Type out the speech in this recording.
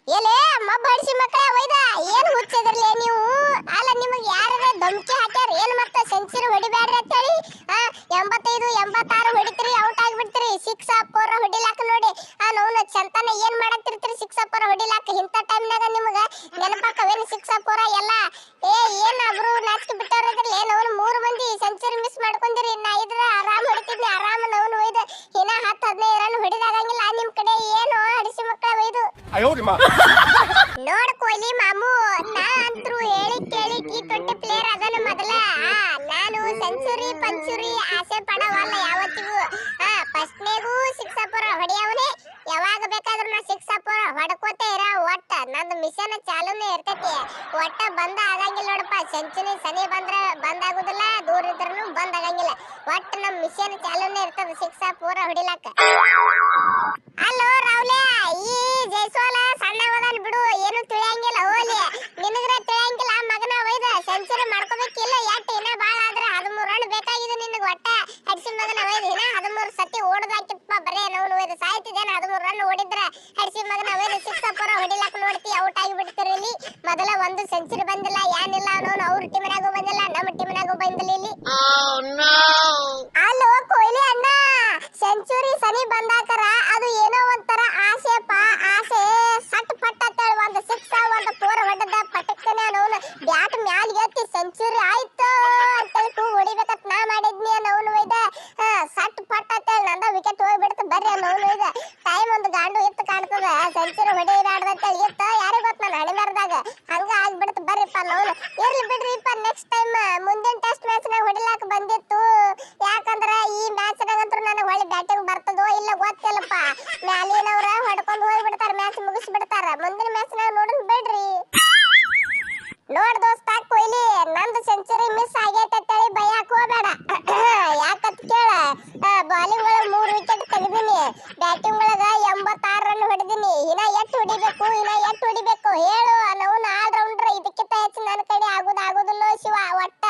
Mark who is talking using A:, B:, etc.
A: ಎಲೆ ಮಬ್ಬಡಿಸಿ ಮಕ್ಕಳೇ ಒಯ್ದ ಏನು ಹುಚ್ಚಿದ್ರಲೇ ನೀವು. ಅಲ್ಲ ನಿಮಗೆ ಯಾರೇ ಧಮಕಿ ಹಾಕ್ಯಾರ ಏನು ಮತ್ತೆ ಸೆಂಚುರಿ ಹೊಡಿಬ್ಯಾಡ್ರಿ ಅಂತ ಹೇಳಿ. 85 86 ಹೊಡಿತೀರಿ ಔಟ್ ಆಗಿಬಿಡ್ತೀರಿ. 6 4 ಹೊಡಿಲಾಕ ನೋಡಿ ನಾವು ಚಂತನ ಏನ್ ಮಾಡಕ್ತಿರ್ತೀರಿ. 6 4 ಹೊಡಿಲಾಕ ಇಂಥ ಟೈಮ್ನಾಗ ನಿಮಗೆ ನೆನಪಾಕವೇನು 6 4 ಎಲ್ಲ. ಏನ್ ಅವರು ನಾಚಿಕೆ ಬಿಟ್ಟವ್ರದ್ರಲ್ಲ ನಾವು 3 ಮಂದಿ ಸೆಂಚುರಿ ಮಿಸ್ ಮಾಡ್ಕೊಂಡಿರಿ. ನಾ ಇದ್ರ ಆರಾಮ್ ಹೊಡಿತಿದ್ನಿ ಆರಾಮ ನಾವು ಒಯ್ದ ಇನ್ನ 10 15 ರನ್ ಹೊಡಿದಾಗಂಗಿಲ್ಲ ನಿಮ್ ಕಡೆ ಏನು ಹಡಿಸಿ ಮಕ್ಕಳ ಒಯ್ದು ನೋಡ್ ಕೊಹ್ಲಿ ಮಾಮು. ನಾ ಅಂತೂ ಹೇಳಿ ಕೇಳಿ T20 ಪ್ಲೇಯರ್ ಅದನ್ನ ಮೊದಲ. ನಾನು ಸೆಂಚುರಿ ಪಂಚುರಿ ಆಸೆ ಪಡವಲ್ಲ ಯಾವತ್ತಿಗೂ. ಫಸ್ಟ್ನೇಗೂ 6 4 ಹೊಡಿಯವನೇ. ಯಾವಾಗ ಬೇಕಾದ್ರೂ ನಾ 6 4 ಹೊಡ್ಕೋತೇ ಇರ. ಒಟ್ಟ ನಂದು ಮಿಷನ್ ಚಾಲೂನೇ ಇರ್ತೈತಿ. ಒಟ್ಟ ಬಂದ ಆಗಂಗಿಲ್ಲ ನೋಡಪ್ಪ. ಸೆಂಚುರಿ ಸನಿ ಬಂದ್ರೆ ಬಂದಾಗುದಿಲ್ಲ, ದೂರ ಇದ್ರೂ ಬಂದಾಗಂಗಿಲ್ಲ. ಒಟ್ಟ ನಮ್ ಮಿಷನ್ ಚಾಲೂನೇ ಇರ್ತದ 6 4 ಹೊಡಿಲಾಕ. ಅಲ್ಲೋ ರಾವ್ಲೆ, ಈ ಜೈಸ್ವಾಲ ಸಣ್ಣವದನ್ ಬಿಡು, ಏನು ತಿಳಿಯಂಗಿಲ್ಲ. ಹೋಲಿ ನಿನಗ್ರ ತಿಳಿಯಂಗಿಲ್ಲ ಮಗನ ಒಯ್ದ ಸೆಂಚುರಿ ಮಾಡ್ಕೋಬೇಕಿಲ್ಲ. ಎಟ್ ಇನ್ನ ಬಾಳ ಆದ್ರೆ 13 ರನ್ ಬೇಕಾಗಿದೆ ನಿನಗೆ. ಒಟ್ಟ ಹಡ್ಸಿ ಮಗನ ಒಯ್ದ ಇನ್ನ 13 ಸತಿ ಓಡದಾಕಿಪ್ಪ. ಬರೇ ನಾವು ಒಯ್ದ ಸಾಯ್ತಿದ್ದೇನೆ. 13 ರನ್ ಓಡಿದ್ರ ಹಡ್ಸಿ ಮಗನ ಒಯ್ದ 6 4 ಹೊಡಿಲಾಕ ನೋಡ್ತಿ ಔಟ್ ಆಗಿ ಬಿಡ್ತೀರಿ. ಇಲ್ಲಿ ಮೊದಲ ಒಂದು ಸೆಂಚುರಿ ಬಂದಿಲ್ಲ ಏನಿಲ್ಲ. ಅವನು ಅವ್ರ ಟೀಮ್ನಾಗೂ ಬಂದಿಲ್ಲ, ನಮ್ಮ ಟೀಮ್ನಾಗೂ ಬಂದಿಲ್ಲ ಇಲ್ಲಿ. ಅಲ್ಲೋ ಕೊಹ್ಲಿ ಅಣ್ಣ, ಸೆಂಚುರಿ ಸನಿ ಬಂದಾಕರ ಅದು ಏನೋ ಒಂಥರ ಆಸೆಪ್ಪ. ಆಸೆ ಸಟ್ ಪಟ್ಟ ಅಂತೇಳಿ ಒಂದು 6 ಒಂದು 4 ಹೊಡೆದ ಪಟಕ್ಕನೆ ಅವನು ಬ್ಯಾಟ್ ಮ್ಯಾಲ ಎತ್ತಿ ಸೆಂಚುರಿ ಆಯ್ತು ಅಂತೇಳಿ ಹೊಡಿಬೇಕಂತ ನಾ ಮಾಡಿದ್ನಿ. ಅವನು ಒಯ್ದ ಸಟ್ ಪಟ್ಟ ಅಂತೇಳಿ ನಂದ ವಿಕೆಟ್ ಹೋಗ್ಬಿಡ್ತು. ಬರ್ರಿ ಅವನು ಒಯ್ದ ಟೈಮ್ ಒಂದು ಗಾಂಡು ಇತ್ತು ಕಾಣ್ತದ. ಸೆಂಚುರಿ ಹೊಡಿಬಾರ್ದು ಅಂತೇಳಿ ಇತ್ತು. ಯಾರಿಗೆ ಗೊತ್ತ ನಾನು ಹಣಿಮಾರ್ದಾಗ ಹಂಗ ಆಗ್ಬಿಡ್ತು. ಬರ್ರಿಪ್ಪ ನಾವು ಇರ್ಲಿ ಬಿಡ್ರಿಪ್ಪ. ನೆಕ್ಸ್ಟ್ ಟೈಮ್ ಮುಂದಿನ ಟೆಸ್ಟ್ ಮ್ಯಾಚ್ ನಾಗ ಹೊಡಿಲಾಕ ಬಂದಿತ್ತು. ಯಾಕಂದ್ರ ಈ ಮ್ಯಾಚ್ ನಾಗಂತೂ ನನಗೆ ಹೊಳ್ಳಿ ಬ್ಯಾಟಿಂಗ್ ಬರ್ತದೋ ಇಲ್ಲ ಗೊತ್ತಿಲ್ಲಪ್ಪ. ಮ್ಯಾಲಿನವ್ರ ಹೊಡ್ಕೊಂಡು ಹೋಗ್ಬಿಡ್ತಾರ, ಮ್ಯಾಚ್ ಮುಗಿಸ್ಬಿಡ್ತಾರ. ಮುಂದಿನ ಮ್ಯಾಚ್ ನಾಗ ನೋಡೋಣ ಬಿಡ್ರಿ. ನೋಡ್ ದೋಸ್ತ ಕೊಹ್ಲಿ, ನಂದು ಸೆಂಚುರಿ ಮಿಸ್ ಆಗೈತೆ ಅಂತೇಳಿ ಬೈಯಾಕ ಹೋಗ್ಬೇಡ. ಯಾಕಂತ ಕೇಳ, ಬಾಲಿಂಗ್ ಒಳಗ 3 ವಿಕೆಟ್ ತೆಗೆದಿನಿ, ಬ್ಯಾಟಿಂಗ್ ಒಳಗ 86 ರನ್ ಹೊಡೆದಿನಿ. ಇನ್ನ ಎಷ್ಟು ಹೊಡಿಬೇಕು ಹೇಳು. ನಾವು ಆಲ್ ರೌಂಡರ್. ಇದಕ್ಕಿಂತ ಹೆಚ್ಚು ನನ್ನ ಕಡೆ ಆಗುದಿಲ್ಲೋ ಶಿವ ಒಟ್ಟ.